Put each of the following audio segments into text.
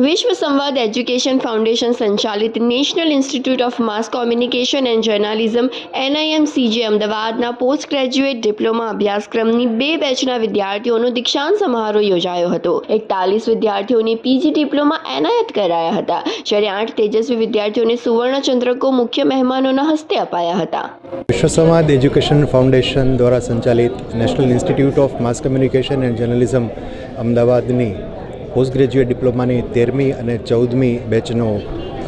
વિશ્વ સંવાદ education foundation સંચાલિત national institute of mass communication and journalism NIMCJ અમદાવાદના પોસ્ટ ગ્રેજ્યુએટ ડિપ્લોમા અભ્યાસક્રમની 2 બેચના વિદ્યાર્થીઓનો દીક્ષાંત સમારોહ યોજાયો હતો. 41 વિદ્યાર્થીઓને PG ડિપ્લોમા એનાયત કરાયા હતા, જ્યારે 8 તેજસ્વી વિદ્યાર્થીઓને સુવર્ણચંદ્રકો મુખ્ય મહેમાનોના હસ્તે અપાયા હતા. વિશ્વ સંવાદ એજ્યુકેશન ફાઉન્ડેશન દ્વારા સંચાલિત national institute of mass communication and journalism અમદાવાદની પોસ્ટ ગ્રેજ્યુએટ ડિપ્લોમાની 13મી અને 14મી બેચનો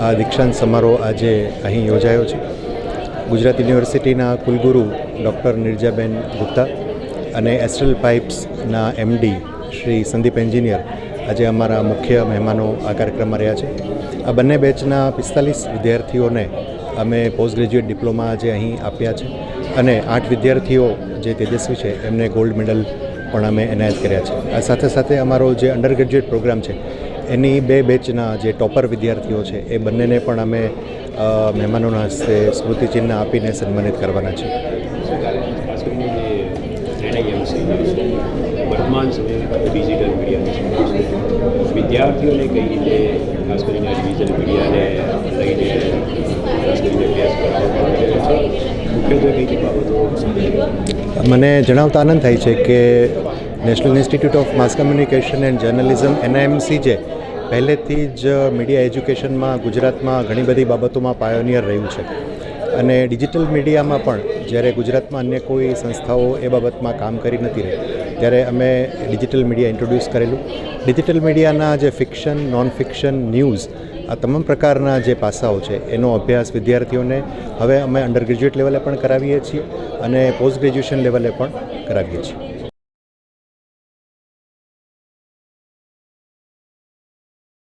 આ દીક્ષાંત સમારોહ આજે અહીં યોજાયો છે. ગુજરાત યુનિવર્સિટીના કુલગુરુ ડૉક્ટર નિરજાબેન ગુપ્તા અને એસ્ટ્રલ પાઇપ્સના MD શ્રી સંદીપ એન્જિનિયર આજે અમારા મુખ્ય મહેમાનો આ કાર્યક્રમમાં રહ્યા છે. આ બંને બેચના 45 વિદ્યાર્થીઓને અમે પોસ્ટ ગ્રેજ્યુએટ ડિપ્લોમા આજે અહીં આપ્યા છે અને 8 વિદ્યાર્થીઓ જે તેજસ્વી છે એમને ગોલ્ડ મેડલ પણ અમે એનાયત કર્યા છે. આ સાથે સાથે અમારો જે અંડર ગ્રેજ્યુએટ પ્રોગ્રામ છે એની 2 બેચના જે ટોપર વિદ્યાર્થીઓ છે એ બંનેને પણ અમે મહેમાનોના હસ્તે સ્મૃતિચિહ્ન આપીને સન્માનિત કરવાના છે. ખાસ કરીને જે NIMC વર્તમાન સમયમાં ડિજિટલ મીડિયાનો વિદ્યાર્થીઓને કઈ રીતે ખાસ કરીને ડિજિટલ મીડિયાને લઈને ખાસ કરીને અભ્યાસ કરવામાં આવ્યો છે, મુખ્યત્વે કઈ બાબતો મને જણાવતા આનંદ થાય છે કે national institute of mass communication and journalism NIMCJ પહેલેથી જ મીડિયા એજ્યુકેશનમાં ગુજરાતમાં ઘણી બધી બાબતોમાં પાયોનિયર રહ્યું છે અને ડિજિટલ મીડિયામાં પણ જ્યારે ગુજરાતમાં અન્ય કોઈ સંસ્થાઓ એ બાબતમાં કામ કરી નથી રહી ત્યારે અમે ડિજિટલ મીડિયા ઇન્ટ્રોડ્યુસ કરેલું. ડિજિટલ મીડિયાના જે ફિક્શન, નોન ફિક્શન, ન્યૂઝ આ તમામ પ્રકારના જે પાસાઓ છે એનો અભ્યાસ વિદ્યાર્થીઓને હવે અમે અંડર ગ્રેજ્યુએટ લેવલે પણ કરાવીએ છીએ અને પોસ્ટ ગ્રેજ્યુએશન લેવલે પણ કરાવીએ છીએ.